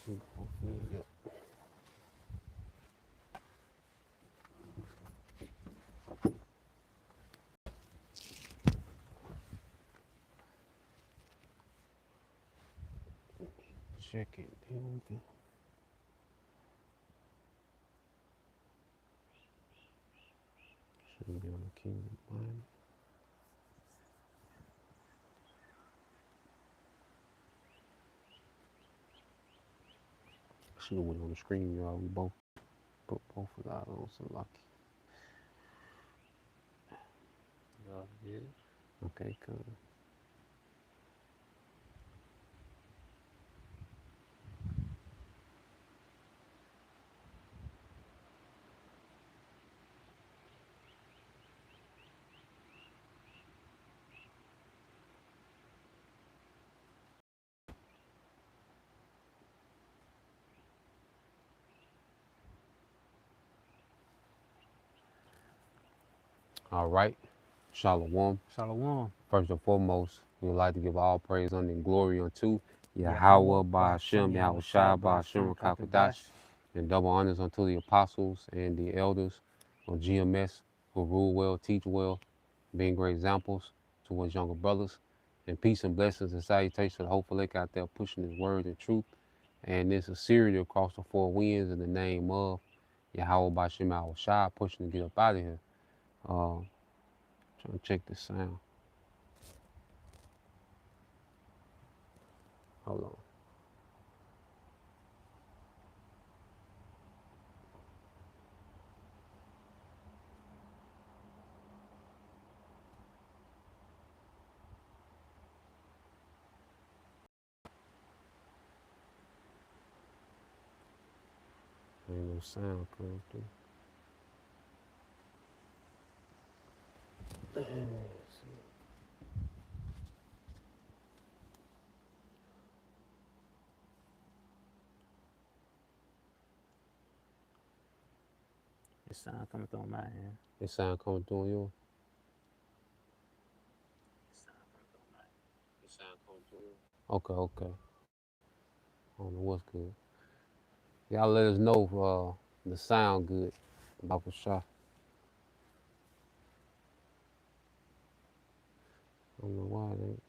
Yep. Check it. Should be on the kingdom mind. Should have went on the screen, y'all. We both put both of that on so lucky. Yeah. Okay, cool. All right. Shalom. Shalom. First and foremost, we would like to give all praise, honor, and glory unto Yahweh Yahweh, by Hashem, Yahweh Shai, by Hashem, Kakadash, and double honors unto the apostles and the elders of GMS who rule well, teach well, being great examples towards younger brothers. And peace and blessings and salutations to the hopeful lake out there pushing his word and truth. And this is Syria across the four winds in the name of Yahweh, by Hashem, Yahweh Shai, pushing to get up out of here. Trying to check the sound. Hold on. Ain't no sound coming through. The sound coming through on my end. The sound coming through on yours? The sound coming through yours? Okay, okay. I don't know what's good. Y'all let us know if the sound good. About for sure. I don't know why it ain't.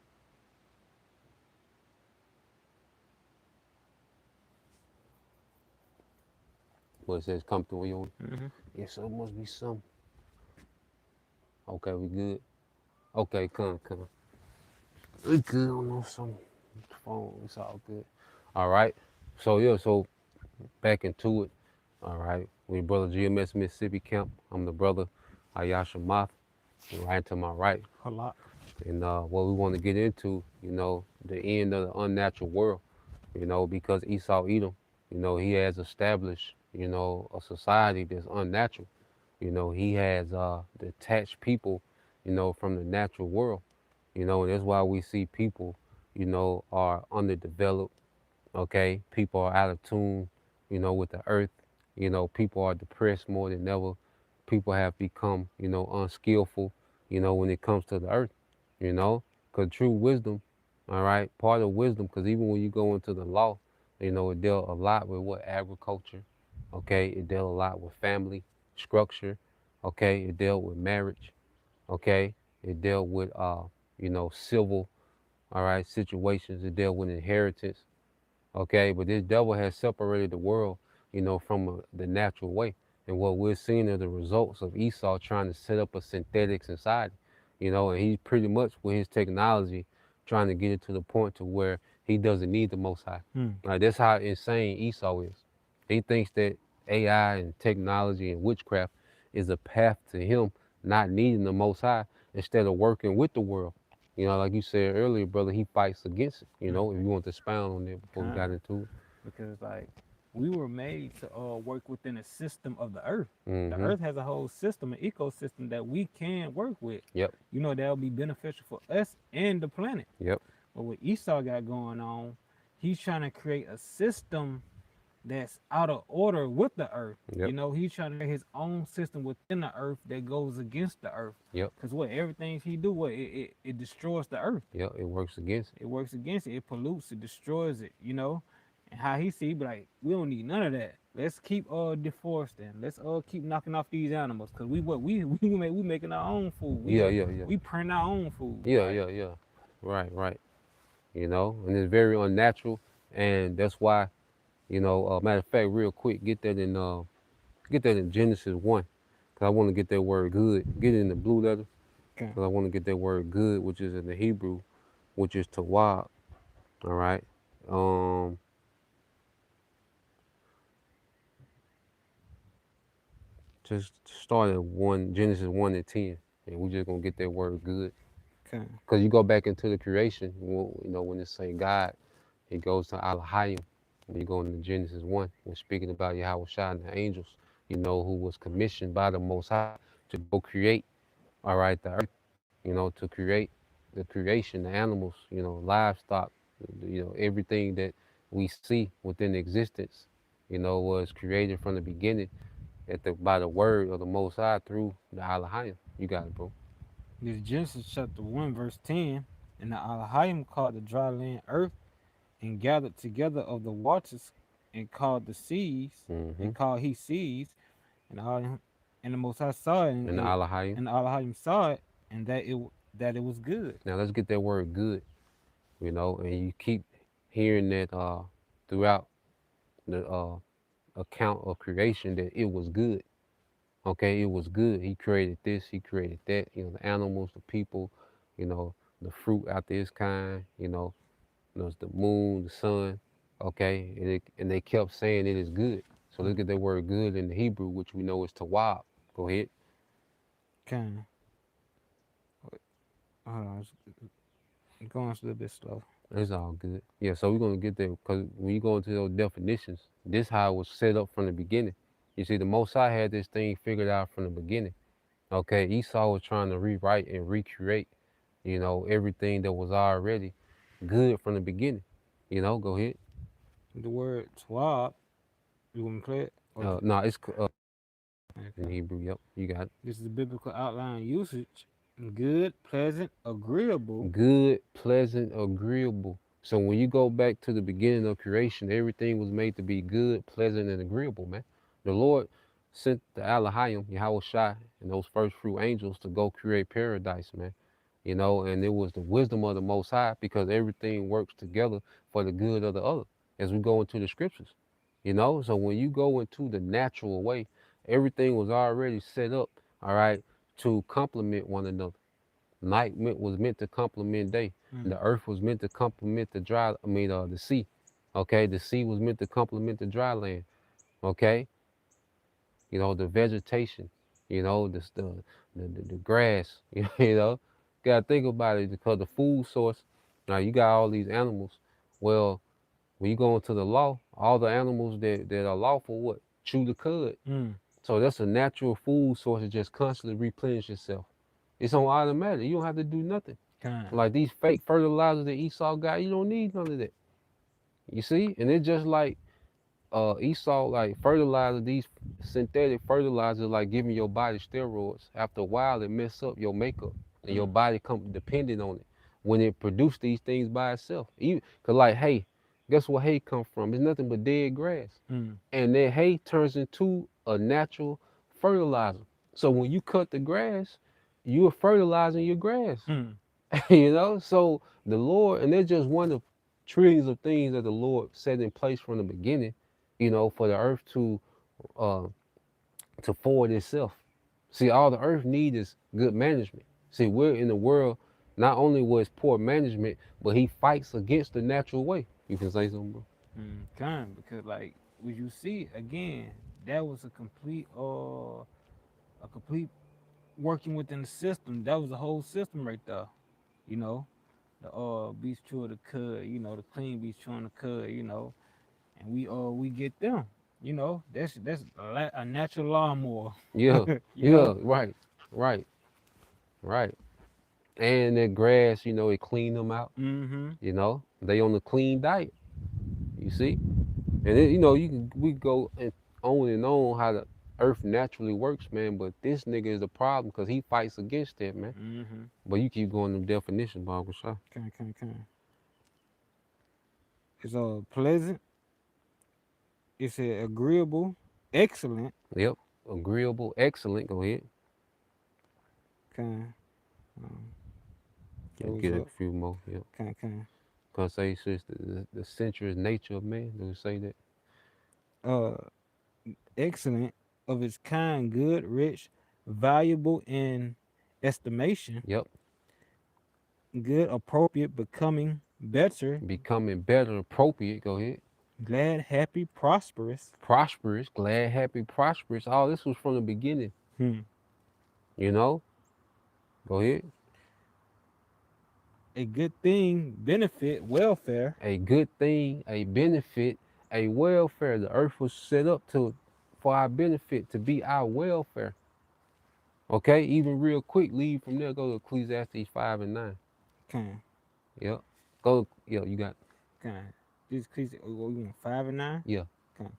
What it says come through on yours? Mm-hmm. Yeah, so it must be some. Okay, we good. Okay, come. We good on some phone. It's all good. All right. So yeah, so back into it. All right. We brother GMS Mississippi Camp. I'm the brother Ayasha Moth. Right to my right. Halak. And what we want to get into, the end of the unnatural world, because Esau Edom, he has established, a society that's unnatural. He has detached people, from the natural world, and that's why we see people, are underdeveloped, okay? People are out of tune, with the earth. People are depressed more than ever. People have become, unskillful, when it comes to the earth, because true wisdom, all right, part of wisdom, because even when you go into the law, it dealt a lot with what agriculture, okay? It dealt a lot with family structure, okay? It dealt with marriage, okay? It dealt with, civil, all right, situations. It dealt with inheritance, okay? But this devil has separated the world, from the natural way. And what we're seeing are the results of Esau trying to set up a synthetic society, and he's pretty much with his technology trying to get it to the point to where he doesn't need the Most High. Like that's how insane Esau is. He thinks that AI and technology and witchcraft is a path to him not needing the Most High instead of working with the world. Like you said earlier, brother, he fights against it. If you want to expound on that before we got into it. Because like we were made to work within a system of the earth. The Mm-hmm. earth has a whole system, an ecosystem that we can work with. Yep. That'll be beneficial for us and the planet. Yep. But what Esau got going on, he's trying to create a system that's out of order with the earth. Yep. He's trying to create his own system within the earth that goes against the earth. Yep. Because everything he do, it destroys the earth. Yep. It works against it. It works against it. It pollutes. It destroys it. And how he see, he be like, we don't need none of that. Let's keep deforesting. Let's keep knocking off these animals, cause we what we making our own food. Yeah, yeah, yeah. We print our own food, Yeah, right? yeah, yeah. Right, right. And it's very unnatural, and that's why, matter of fact, real quick, get that in Genesis 1, because I want to get that word good. Get it in the blue letter, Okay, because I want to get that word good, which is in the Hebrew, which is tawab. All right. Um, just start at Genesis 1 and 10, and we just gonna get that word good. okay, Because you go back into the creation, when it say God, it goes to Elohim. When you go into Genesis 1, we're speaking about Yahweh Shai and the angels, who was commissioned by the Most High to go create, all right, the earth, to create the creation, the animals, livestock, everything that we see within existence, was created from the beginning by the word of the Most High through the Elohim. You got it, bro. this is Genesis chapter 1 verse 10. And the Alahayim called the dry land earth, and gathered together of the waters, and called the seas, Mm-hmm. and called he seas, and all, and the Most High saw it, And the Elohim. and the Alahayim saw it, and that it was good. Now let's get that word good, and you keep hearing that throughout the account of creation that it was good. Okay, it was good. He created this, he created that, the animals, the people, you know, the fruit after its kind, there's the moon, the sun, okay, and they kept saying it is good. So let's Mm, get that word good in the Hebrew, which we know is tawab. Go ahead. kind of. Hold on, it's going a little bit slow. It's all good. Yeah, so we're gonna get there because when you go into those definitions, this how it was set up from the beginning. You see, the Most High had this thing figured out from the beginning. Okay, Esau was trying to rewrite and recreate, everything that was already good from the beginning. Go ahead. The word twab, you want me to play it? No, it's in Okay. Hebrew. Yep, you got it. This is the biblical outline usage. Good, pleasant, agreeable. Good, pleasant, agreeable. So when you go back to the beginning of creation, everything was made to be good, pleasant, and agreeable, man. The Lord sent the Elohim, Yahweh Shai, and those first fruit angels to go create paradise, man. And it was the wisdom of the Most High because everything works together for the good of the other as we go into the scriptures. So when you go into the natural way, everything was already set up, all right, to complement one another. Was meant to complement day. Mm, The earth was meant to complement the sea. Okay, the sea was meant to complement the dry land. Okay, the vegetation. The grass. Gotta think about it because the food source. Now you got all these animals. Well, when you go into the law, all the animals that are lawful, what chew the cud. mm, So that's a natural food source that just constantly replenish itself. It's on automatic. You don't have to do nothing. kind. Like these fake fertilizers that Esau got, you don't need none of that. You see? And it's just like Esau like fertilizer, these synthetic fertilizers like giving your body steroids. After a while it mess up your makeup and your Mm, body come dependent on it when it produce these things by itself. Cause like hay, guess where hay come from? It's nothing but dead grass. mm, And that hay turns into a natural fertilizer. So when you cut the grass, you're fertilizing your grass. mm, So the Lord, and there's just one of trillions of things that the Lord set in place from the beginning, for the earth uh to forward itself. See, all the earth needs is good management. See, we're in the world, not only was poor management, but he fights against the natural way. You can say something, bro. kind. Because like, what you see again, that was a complete working within the system. That was a whole system right there. You know, the beast chew the cud. The clean beast chewing the cud. And we get them. That's a natural lawnmower. Yeah, you know. yeah, right, right, right. And the grass, it clean them out. Mm-hmm. They on the clean diet. You see, and we go and on how the earth naturally works, man. But this nigga is the problem because he fights against it, man. Mm-hmm. But you keep going to definition, Bob. What's up? Can. It's pleasant. It said agreeable, excellent, Yep. Agreeable, excellent. Go ahead. kind um, And those get a up, few more. Yep. kind. Cause say since the sensuous nature of man. Do we say that? Uh, excellent of its kind, good, rich, valuable in estimation, Yep. good, appropriate, becoming, better, Becoming better, appropriate. Go ahead. glad, happy, prosperous. Prosperous, glad, happy, prosperous. All this was from the beginning. Hmm. You know. Go ahead. A good thing, benefit, welfare. A good thing, a benefit, a welfare. The earth was set up to for our benefit, to be our welfare. Okay, even real quick, leave from there, go to Ecclesiastes 5 and 9. Kind, Yep. Go, yeah, you got, kind. This Ecclesiastes, we want 5 and 9. yeah, Kind.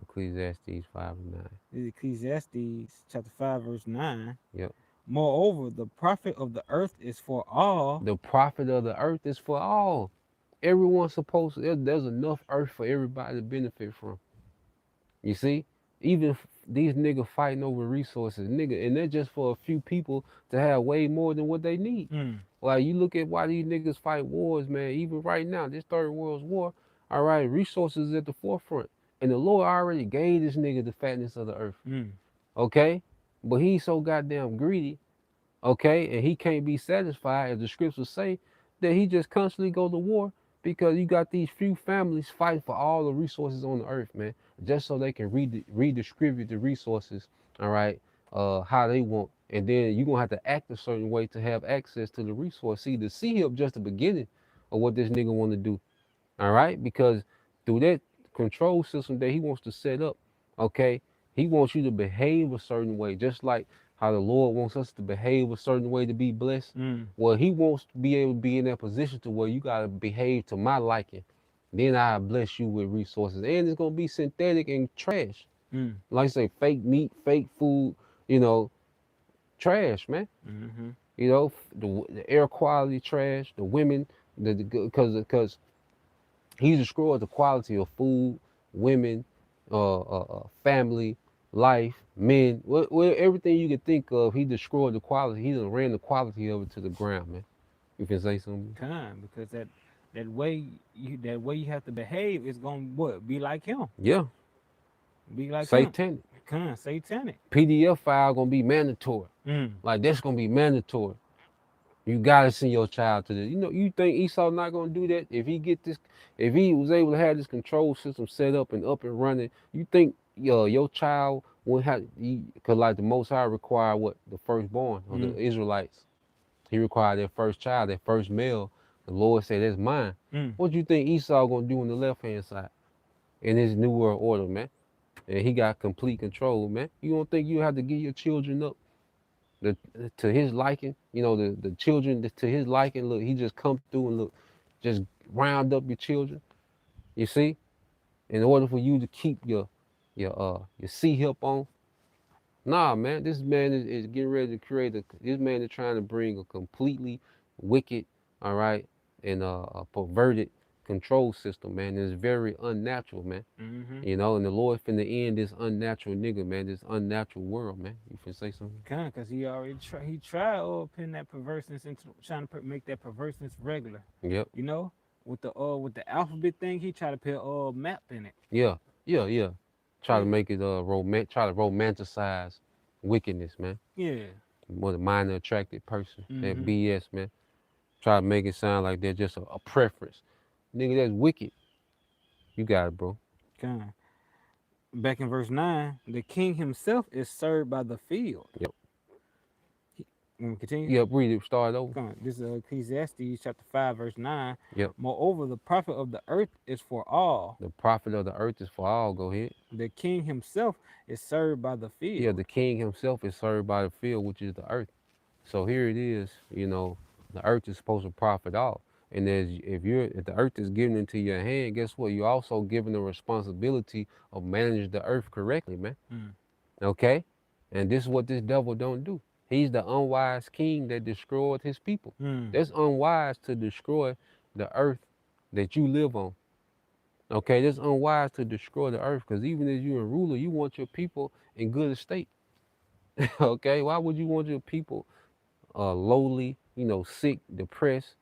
Ecclesiastes 5 and 9. This is Ecclesiastes chapter 5 verse 9. Yep. Moreover, the profit of the earth is for all. The profit of the earth is for all. Everyone's supposed to, there's enough earth for everybody to benefit from. You see? Even these niggas fighting over resources, nigga, and they're just for a few people to have way more than what they need. Mm, Like you look at why these niggas fight wars, man. Even right now, this Third World War, all right, resources is at the forefront, and the Lord already gave this nigga the fatness of the earth, mm, okay? But he's so goddamn greedy, okay, and he can't be satisfied, as the scriptures say, that he just constantly go to war because you got these few families fighting for all the resources on the earth, man, just so they can redistribute the resources, all right, how they want, and then you're gonna have to act a certain way to have access to the resource. See, the see here just the beginning of what this nigga want to do, all right? Because through that control system that he wants to set up, okay, he wants you to behave a certain way, just like how the Lord wants us to behave a certain way to be blessed. mm, Well, he wants to be able to be in that position to where you gotta behave to my liking. Then I bless you with resources, and it's gonna be synthetic and trash. mm, Like I say, fake meat, fake food, you know, trash, man. mm-hmm. You know, the air quality trash, the women, because he destroyed the quality of food, women, family, life, men, everything you could think of. He destroyed the quality. He done ran the quality of it to the ground, man. You can say something? Kind, because that way you have to behave is gonna what be like him, Yeah, be like him. satanic. Kind, satanic. PDF file gonna be mandatory. Mm, Like that's gonna be mandatory. You gotta send your child to this. You know, you think Esau not gonna do that if he get this, if he was able to have this control system set up and running. You think your child would have? Cause like the Most High require what the firstborn of the mm, Israelites. He required their first child, their first male. The Lord said, "That's mine." mm, What do you think Esau gonna do on the left hand side in his new world order, man? And he got complete control, man. You don't think you have to give your children up the to his liking, the children to his liking. Look, he just come through and look, just round up your children. You see, in order for you to keep your C hip on. Nah, man, this man is getting ready to create this man is trying to bring a completely wicked, all right, and a perverted control system, man. It's very unnatural, man. mm-hmm. And the Lord finna end this unnatural nigga, man, this unnatural world, man. You finna say something? Kind, because he already he tried putting that perverseness into trying to make that perverseness regular. Yep. You know, with the alphabet thing, he tried to put map in it. Yeah, yeah. Try to Yeah, make it try to romanticize wickedness, man. yeah. More the minor attracted person. That Mm-hmm. BS, man. Try to make it sound like they're just a preference. Nigga, that's wicked. You got it, bro. Kind. Back in verse 9, the king himself is served by the field. Yep. Continue. Yep, read it. Start over. Come on. This is Ecclesiastes chapter 5 verse 9. Yep. Moreover, the profit of the earth is for all. The profit of the earth is for all. Go ahead. The king himself is served by the Yeah, field. the king himself is served by the field, which is the earth. So here it is, the earth is supposed to profit all. And if the earth is given into your hand, guess what? You're also given the responsibility of managing the earth correctly, man. Mm, Okay? And this is what this devil don't do. He's the unwise king that destroyed his people. mm, That's unwise to destroy the earth that you live on. Okay, it's unwise to destroy the earth because even as you're a ruler, you want your people in good estate. Okay, why would you want your people lowly, sick, depressed?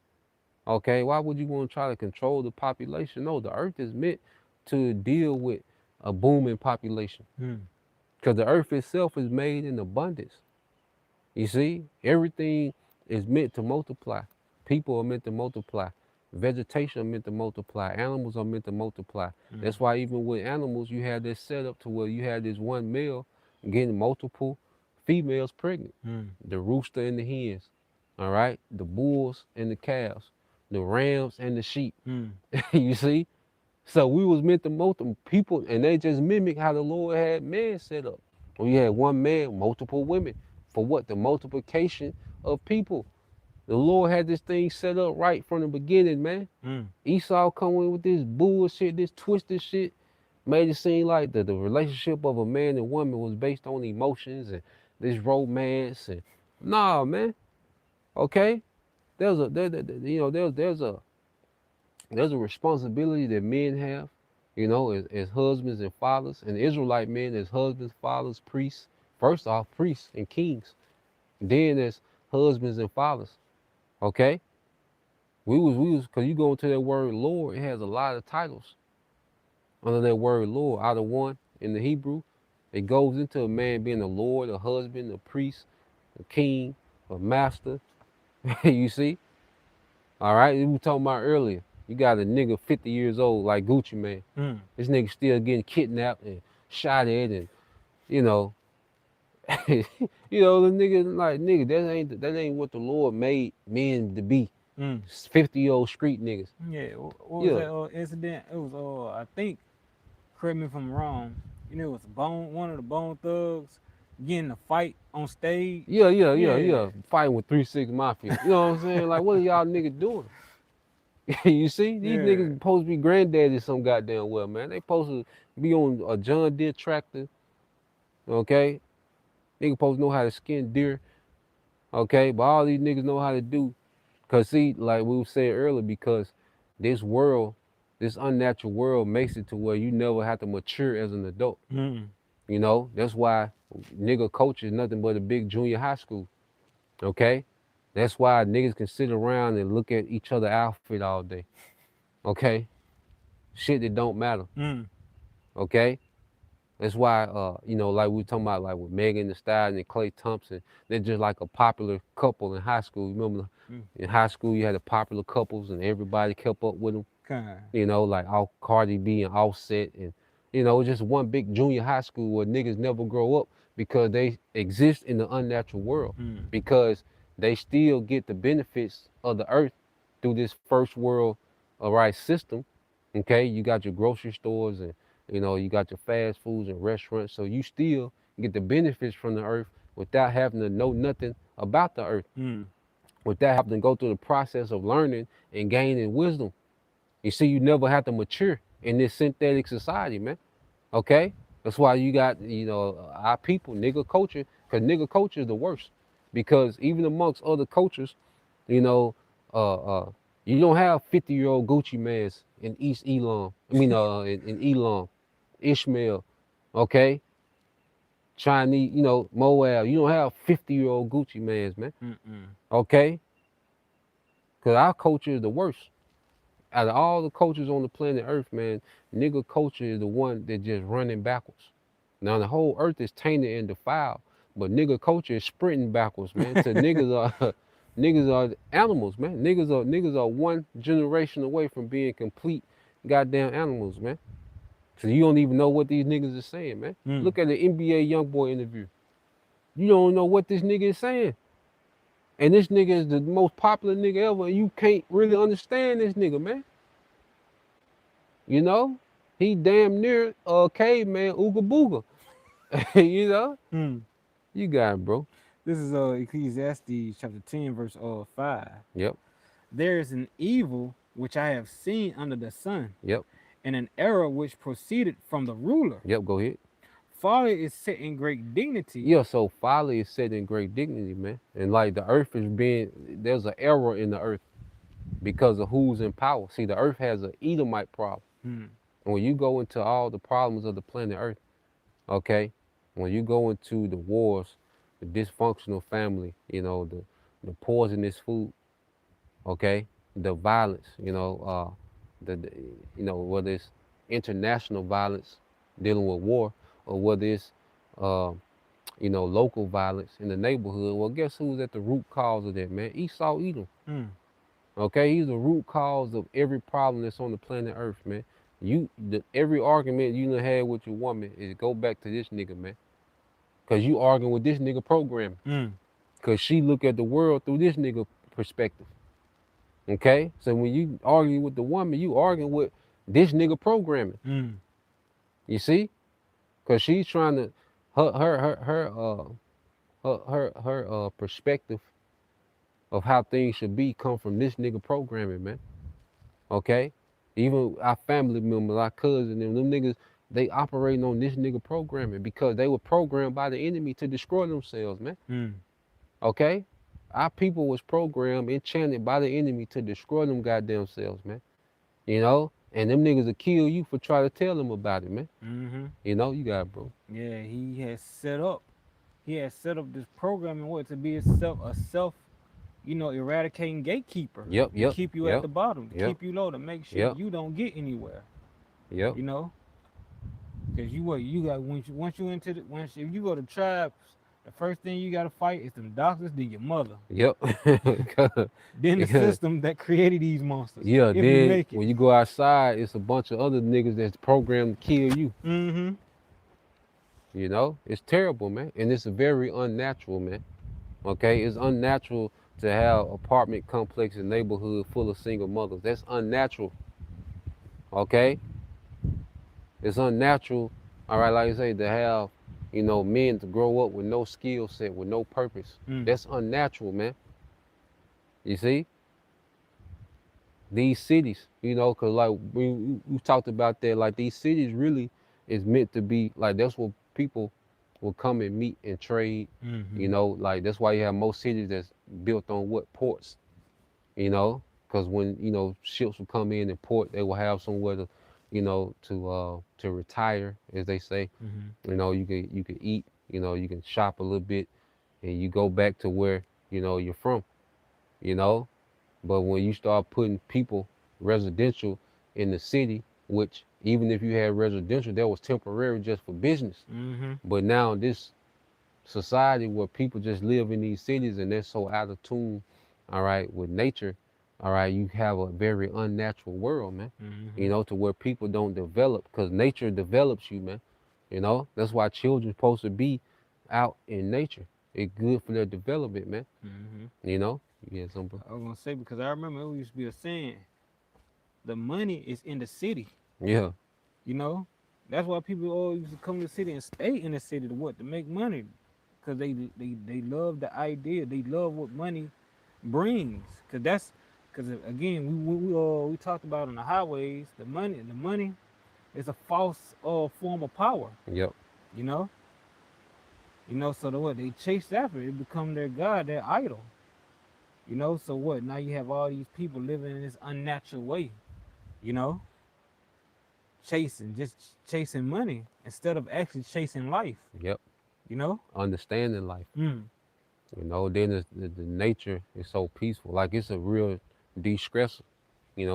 Okay, why would you want to try to control the population? No, the earth is meant to deal with a booming population Mm. because the earth itself is made in abundance. You see, everything is meant to multiply. People are meant to multiply. Vegetation are meant to multiply. Animals are meant to multiply. Mm. That's why even with animals, you have this setup to where you have this one male getting multiple females pregnant. Mm. The rooster and the hens, all right? The bulls and the calves, the rams and the sheep. Mm. You see? So we was meant to multiple people, and they just mimic how the Lord had man set up. We had one man, multiple women. For what? The multiplication of people. The Lord had this thing set up right from the beginning, man. Mm. Esau coming with this bullshit, this twisted shit, made it seem like the relationship of a man and woman was based on emotions and this romance and nah, man. Okay, there's a there's a responsibility that men have, as husbands and fathers, and Israelite men as husbands, fathers, priests. First off, priests and kings. Then as husbands and fathers. Okay, cause you go into that word Lord, it has a lot of titles under that word Lord. Out of one in the Hebrew, it goes into a man being a Lord, a husband, a priest, a king, a master. You see, all right. We were talking about earlier. You got a nigga 50 years old like Gucci Man. Mm. This nigga still getting kidnapped and shot at, and you know, the nigga like nigga that ain't what the Lord made men to be. Mm. 50-year-old street niggas. Yeah. What was Yeah, that incident? It was I think, correct me if I'm wrong. It was one of the Bone Thugs getting a fight on stage. yeah. Yeah. Fighting with 3 6 Mafia. You know what I'm saying? Like, what are y'all niggas doing? You see, these Yeah. niggas supposed to be granddaddies some goddamn well, man. They supposed to be on a John Deere tractor, okay? Niggas supposed to know how to skin deer, okay? But all these niggas know how to do. Cause see, like we were saying earlier, because this world, this unnatural world makes it to where you never have to mature as an adult. Mm. That's why nigga culture is nothing but a big junior high school. Okay? That's why niggas can sit around and look at each other outfit all day. Okay? Shit that don't matter. Mm. Okay? That's why, like we were talking about, like with Megan Thee Stallion and Klay Thompson, they're just like a popular couple in high school. Remember, Mm. in high school you had the popular couples and everybody kept up with them. Kind. Like all Cardi B and Offset, and just one big junior high school where niggas never grow up because they exist in the unnatural world Mm. because they still get the benefits of the earth through this first world right system. Okay, you got your grocery stores and you got your fast foods and restaurants, so you still get the benefits from the earth without having to know nothing about the earth, Mm. without having to go through the process of learning and gaining wisdom. You see, you never have to mature in this synthetic society, man. Okay? That's why you got, our people, nigga culture, because nigga culture is the worst. Because even amongst other cultures, you know, uh, uh, you don't have 50-year-old Gucci mans in East Elam. In Elam, Ishmael, okay? Chinese, Moab. You don't have 50-year-old Gucci mans, man. Mm. Okay? Because our culture is the worst. Out of all the cultures on the planet Earth, man, nigga culture is the one that just running backwards. Now the whole earth is tainted and defiled, but nigga culture is sprinting backwards, man. To niggas are niggas are animals, man. Niggas are one generation away from being complete goddamn animals, man. So you don't even know what these niggas are saying, man. Mm. Look at the NBA YoungBoy interview. You don't know what this nigga is saying. And this nigga is the most popular nigga ever, and you can't really understand this nigga, man. You know? He damn near a caveman, ooga booga. you know? Mm. You got it, bro. This is Ecclesiastes chapter 10 verse 5. Yep, There is an evil which I have seen under the sun, yep, and an error which proceeded from the ruler. yep, go ahead. Folly is set in great dignity. Yeah, so folly is set in great dignity, man. And like the earth is there's an error in the earth because of who's in power. See, the earth has an Edomite problem. Mm. And when you go into all the problems of the planet Earth, okay, when you go into the wars, the dysfunctional family, the poisonous food, okay, the violence, the whether it's international violence dealing with war or whether it's uh, local violence in the neighborhood. Well, guess who's at the root cause of that, man? Esau Edom. Mm. Okay, he's the root cause of every problem that's on the planet Earth, man. Every argument you done had with your woman is go back to this nigga, man. Cause you arguing with this nigga programming. Mm. Cause she look at the world through this nigga perspective. Okay, so when you argue with the woman, you arguing with this nigga programming. Mm. You see? Cause she's trying to her perspective of how things should be come from this nigga programming, man. Okay? Even our family members, our cousins, them niggas, they operating on this nigga programming because they were programmed by the enemy to destroy themselves, man. Mm. Okay? Our people was programmed, enchanted by the enemy to destroy them goddamn selves, man. And them niggas will kill you for trying to tell them about it, man. Mm-hmm. You got it, bro. Yeah, he has set up. He has set up this program and what to be a self, eradicating gatekeeper Yep, to yep, keep you at yep, the bottom, to yep, keep you low, to make sure yep, you don't get anywhere. yep, You know, because you got once you into the once if you go to tribes, the first thing you got to fight is them doctors, then your mother, yep. then the Yeah, system that created these monsters. yeah, If you then make it. when you go outside, it's a bunch of other niggas that's programmed to kill you. Mm-hmm. It's terrible, man. And it's very unnatural, man. Okay? It's unnatural to have apartment complex and neighborhood full of single mothers. That's unnatural. Okay? It's unnatural, all right, like I say, to have, men to grow up with no skill set, with no purpose. Mm. That's unnatural, man. You see? These cities, because like we talked about that, like these cities really is meant to be like that's where people will come and meet and trade. Mm-hmm. Like that's why you have most cities that's built on what ports, because when ships will come in and port, they will have somewhere to, to retire, as they say. Mm-hmm. You can eat, you can shop a little bit, and you go back to where you're from. You know, but when you start putting people residential in the city, which even if you had residential, that was temporary just for business. Mm-hmm. But now this society where people just live in these cities and they're so out of tune, all right, with nature, all right, you have a very unnatural world, man. Mm-hmm. To where people don't develop because nature develops you, man. That's why children supposed to be out in nature. It's good for their development, man. Mm-hmm. You know, yeah, something. I was gonna say because I remember it used to be a saying, the money is in the city. Yeah, You know, that's why people all used to come to the city and stay in the city to what to make money, because they love the idea. They love what money brings. Because again we talked about on the highways. The money is a false form of power. yep, You know, so the what they chase after it become their god, their idol. So what? Now you have all these people living in this unnatural way. You know, just chasing money instead of actually chasing life. yep. You know. Understanding life. Mm. Then the nature is so peaceful. Like it's a real de-stressor.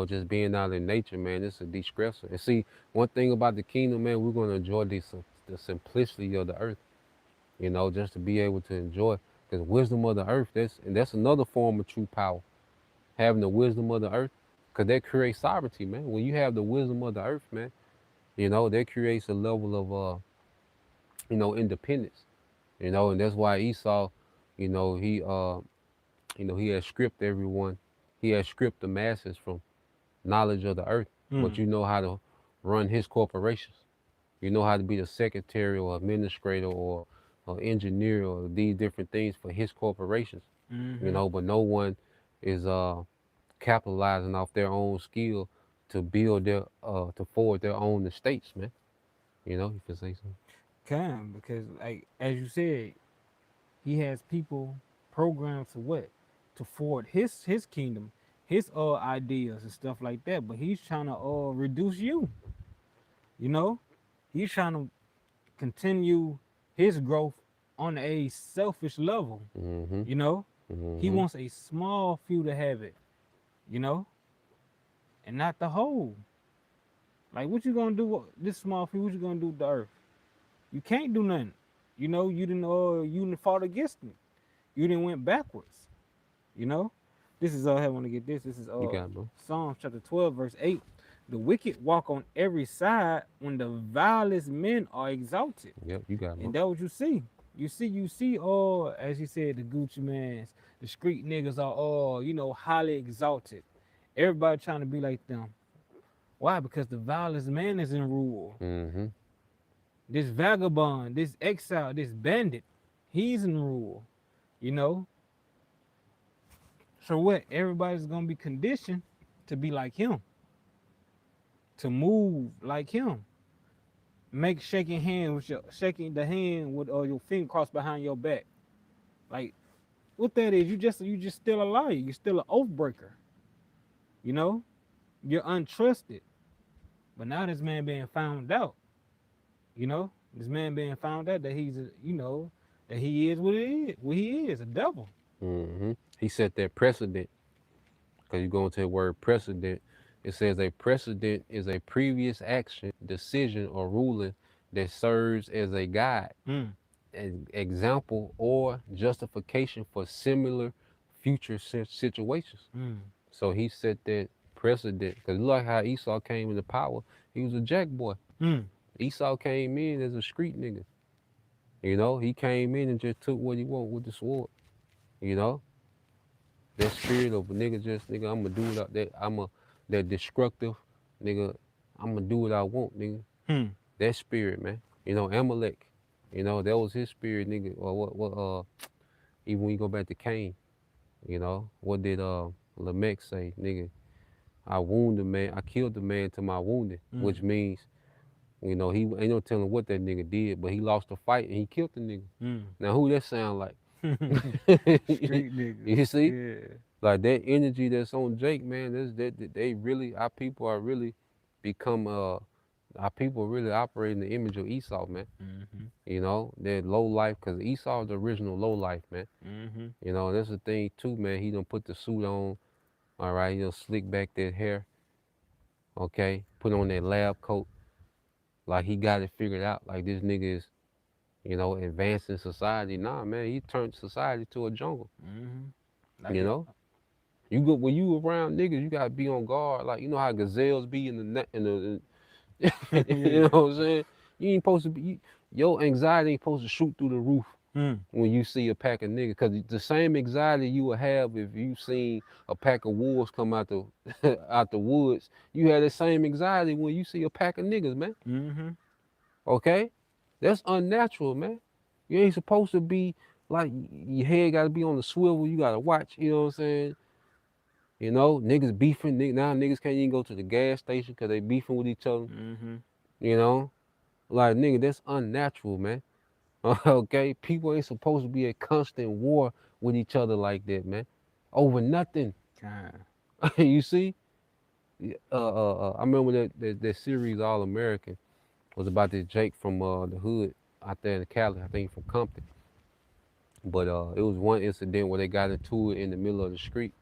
Just being out in nature, man, it's a de-stressor. And see, one thing about the kingdom, man, we're gonna enjoy the simplicity of the earth. Just to be able to enjoy. Because wisdom of the earth, that's another form of true power. Having the wisdom of the earth, because that creates sovereignty, man. When you have the wisdom of the earth, man, that creates a level of independence. And that's why Esau, he he has stripped everyone. He has stripped the masses from knowledge of the earth. But Mm. you know how to run his corporations. You know how to be the secretary or administrator or engineer or these different things for his corporations. Mm-hmm. But no one is capitalizing off their own skill to build to forward their own estates, man. You can say something. Can because like as you said, he has people programmed to what? To forward his kingdom, his ideas and stuff like that. But he's trying to reduce you. You know, he's trying to continue his growth on a selfish level. Mm-hmm. You know, he Mm-hmm. wants a small few to have it. You know, and not the whole. Like, what you gonna do? This small few, what you gonna do to the earth? You can't do nothing. You know, you didn't fought against it. You didn't went backwards. You know, this is I want to get this. This is You got it, bro. Psalms chapter 12 verse 8. The wicked walk on every side when the vilest men are exalted. Yep, you got it, And bro. that what you see. You see all, as you said, the Gucci mans, the street niggas are all, highly exalted. Everybody trying to be like them. Why? Because the vilest man is in rule. Mm-hmm. This vagabond, this exile, this bandit, he's in rule. You know, so what? Everybody's gonna be conditioned to be like him, to move like him. Make shaking the hand with your finger crossed behind your back. Like what that is, you just still a liar. You're still an oath breaker. You know, you're untrusted. But now this man being found out. You know, this man being found out that that he is what he is, a devil. Mm-hmm. He set that precedent because you go into the word precedent. It says a precedent is a previous action, decision, or ruling that serves as a guide, Mm, an example, or justification for similar future situations. mm, So he set that precedent because look how Esau came into power. He was a jack boy. mm, Esau came in as a street nigga. You know, he came in and just took what he want with the sword. You know, that spirit of a nigga just nigga, I'ma do what that destructive nigga, I'ma do what I want, nigga. mm, That spirit, man. You know, Amalek. You know, that was his spirit, nigga. Or even when you go back to Cain, you know, what did Lamech say, nigga? I wounded the man, I killed the man to my wounded, mm, which means, you know, he ain't no telling what that nigga did, but he lost the fight and he killed the nigga. mm. Now who that sound like? Street niggas. You see? Yeah. Like that energy that's on Jake, man, they really our people are really become our people really operate in the image of Esau, man. Mm-hmm. You know, that low life, cause Esau's the original low life, man. Mm-hmm. You know, and that's the thing too, man. He done put the suit on, all right, he done slick back that hair, okay, put on that lab coat, like he got it figured out, like this nigga is, you know, advancing society. Nah, man, he turned society to a jungle. Mm-hmm. Like You it. know, you go when you around niggas, you gotta be on guard. Like you know how gazelles be in the you Yeah. know what I'm saying? You ain't supposed to be. Your anxiety ain't supposed to shoot through the roof Mm. when you see a pack of niggas. Cause the same anxiety you would have if you seen a pack of wolves come out the out the woods, you had the same anxiety when you see a pack of niggas, man. Mm-hmm. Okay, that's unnatural, man. You ain't supposed to be like your head got to be on the swivel. You got to watch. You know what I'm saying? You know, niggas beefing. Now niggas can't even go to the gas station because they beefing with each other. Mm-hmm. You know, like nigga, that's unnatural, man. Okay, people ain't supposed to be at constant war with each other like that, man. Over nothing. God. You see? I remember that series All American was about this Jake from the hood out there in Cali. I think from Compton. But it was one incident where they got into it in the middle of the street,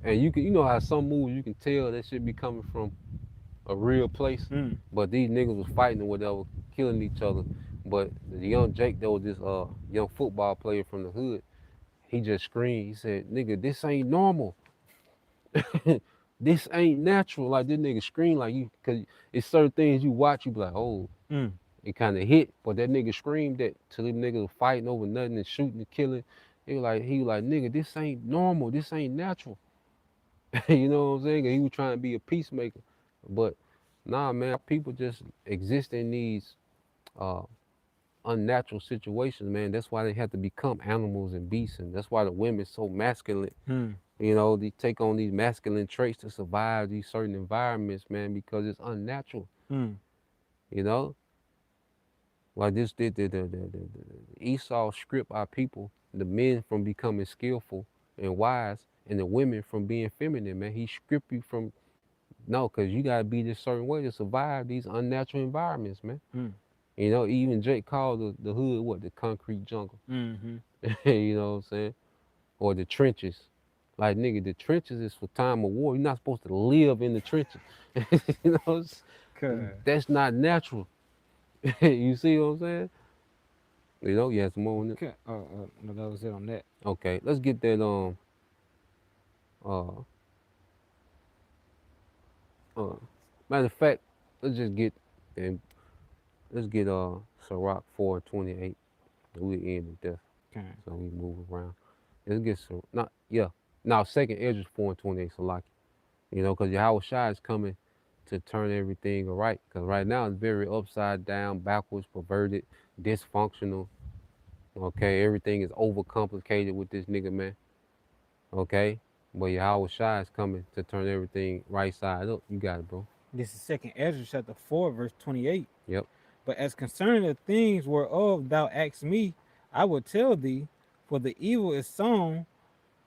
and you know how some movies you can tell that shit be coming from a real place, Mm. but these niggas was fighting or whatever, killing each other. But the young Jake, there was this young football player from the hood. He just screamed. He said, "Nigga, this ain't normal. This ain't natural." Like this nigga screamed like you, cause it's certain things you watch, you be like, oh, Mm. it kind of hit. But that nigga screamed that till them niggas was fighting over nothing and shooting and killing. He was like, nigga, this ain't normal. This ain't natural. You know what I'm saying? And he was trying to be a peacemaker, but nah, man, people just exist in these uh, unnatural situations, man. That's why they have to become animals and beasts, and that's why the women's so masculine. Mm. You know, they take on these masculine traits to survive these certain environments, man, because it's unnatural. Mm. You know, like this did the Esau strip our people, the men from becoming skillful and wise, and the women from being feminine, man. He stripped you from No, because you gotta be this certain way to survive these unnatural environments, man. Mm. You know, even Jake called the hood what the concrete jungle. Mm-hmm. You know what I'm saying? Or the trenches. Like nigga, the trenches is for time of war. You're not supposed to live in the trenches. You know, Cause that's not natural. You see what I'm saying? You know, you had some more on it. no, that was it on that. Okay, let's get that uh uh matter of fact, let's just get and let's get Ciroc 428. We end at death. Okay. So we move around. Let's get some not yeah. Now second edge is 428 Salaki. You know, because Yahweh Shai is coming to turn everything right. Because right now it's very upside down, backwards, perverted, dysfunctional. Okay, everything is overcomplicated with this nigga, man. Okay, but Yahweh Shai is coming to turn everything right side up. You got it, bro. This is second Ezra chapter 4, verse 28. Yep. But as concerning the things whereof thou asked me, I will tell thee, for the evil is sown,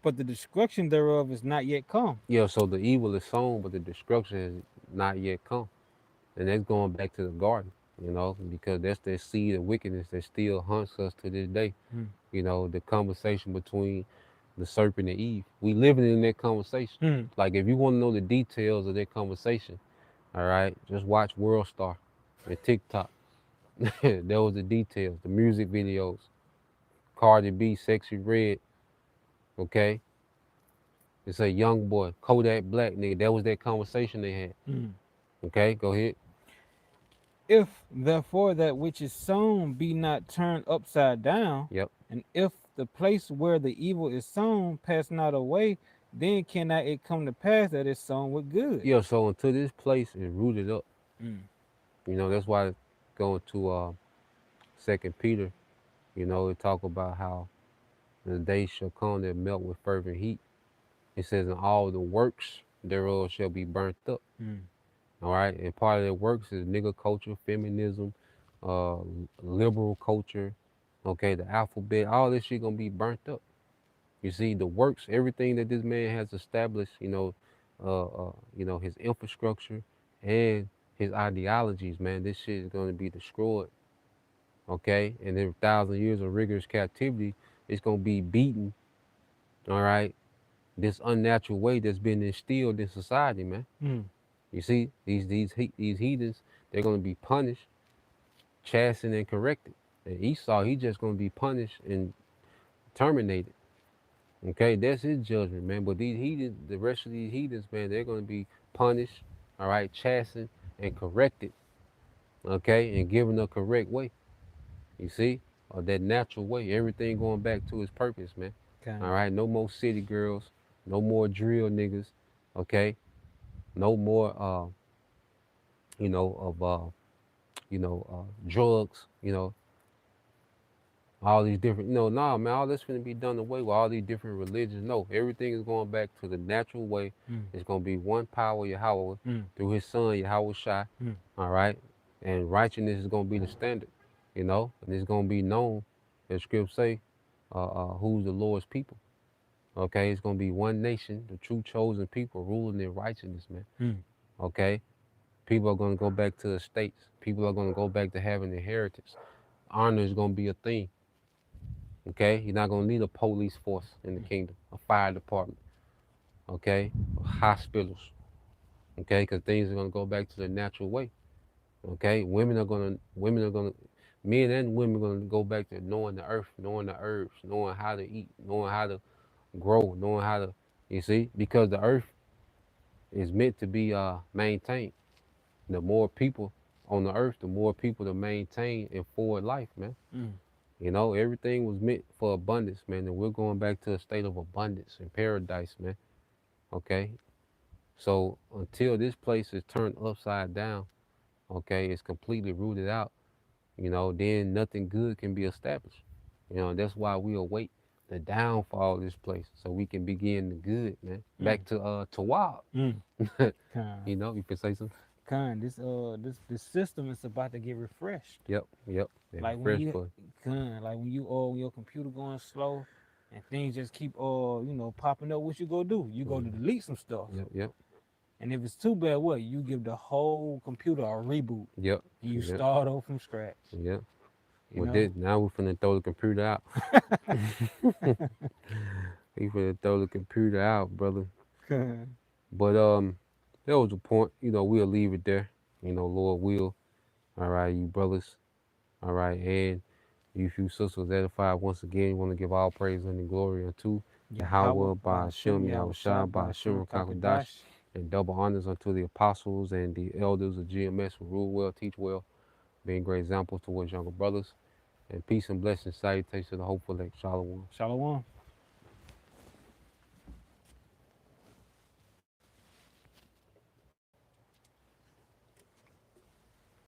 but the destruction thereof is not yet come. Yeah, so the evil is sown, but the destruction has not yet come. And that's going back to the garden, you know, because that's that seed of wickedness that still haunts us to this day. Hmm. You know, the conversation between the serpent and Eve. We living in that conversation. Hmm. Like if you want to know the details of that conversation, all right, just watch World Star and TikTok. That was the details, the music videos, Cardi B, Sexy Red, okay? It's a young boy, Kodak Black nigga. That was that conversation they had. Hmm. Okay, go ahead. If therefore that which is sown be not turned upside down, Yep. and if the place where the evil is sown pass not away, then cannot it come to pass that it's sown with good. Yeah, so until this place is rooted up, Mm. you know, that's why going to Second Peter, you know, it talk about how the day shall come that melt with fervent heat. It says, and all the works thereof shall be burnt up. Mm. All right. And part of that works is nigga culture, feminism, uh, liberal culture, okay, the alphabet, all this shit gonna be burnt up. You see, the works, everything that this man has established, you know, his infrastructure and his ideologies, man, this shit is gonna be destroyed. Okay. And in 1,000 years of rigorous captivity, it's gonna be beaten, all right, this unnatural way that's been instilled in society, man. Mm. You see, these heathens, they're gonna be punished, chastened, and corrected. And Esau, he just gonna be punished and terminated. Okay, that's his judgment, man. But these heathens, the rest of these heathens, man, they're gonna be punished, all right, chastened and corrected. Okay, and given a correct way. You see, or that natural way. Everything going back to its purpose, man. Okay. All right, no more city girls, no more drill niggas. Okay, no more, you know, of drugs, all these different, nah, man, all this gonna be done away with all these different religions. No, everything is going back to the natural way. Mm. It's gonna be one power, Yahweh, Mm. through his son, Yahweh Shai, Mm. all right? And righteousness is gonna be the standard, and it's gonna be known, as scripts say, who's the Lord's people. Okay, it's gonna be one nation, the true chosen people ruling in righteousness, man. Mm. Okay? People are gonna go back to the states. People are gonna go back to having inheritance. Honor is gonna be a thing. Okay, you're not gonna need a police force in the kingdom, a fire department. Okay, hospitals. Okay, because things are gonna go back to the natural way. Okay, women are gonna, men and women are gonna go back to knowing the earth, knowing the herbs, knowing how to eat, knowing how to grow, knowing how to, you see, because the earth is meant to be maintained. The more people on the earth, the more people to maintain and forward life, man. Mm. Everything was meant for abundance, man, and we're going back to a state of abundance and paradise, man. Okay? So until this place is turned upside down, okay, it's completely rooted out, then nothing good can be established. That's why we await the downfall of this place so we can begin the good, man. Mm. Back to Tawab. Mm. Kind. You can say something? Kind. This system is about to get refreshed. Yep, yep. That Like when fresh you boy. kind, like when your computer going slow and things just keep popping up. What you go do? You go to Mhm. delete some stuff. Yep, yep. And if it's too bad, what you give the whole computer a reboot Yep. and you Yep. start over from scratch. Yep. You Well, know. this now we finna throw the computer out. We finna throw the computer out, brother. But that was the point. We'll leave it there. Lord will. All right, you brothers. All right, and you few sisters edified once again. Want to give all praise and glory unto Yahweh, Yahweh by Bashim, Hashem, Yahweh Shah, Yahushua by Bashim, Hashem Kakadash, Kakadash. and double honors unto the apostles and the elders of GMS who rule well, teach well, being great examples towards younger brothers. And peace and blessings, salutations to the hopeful elect. Shalom. Shalom.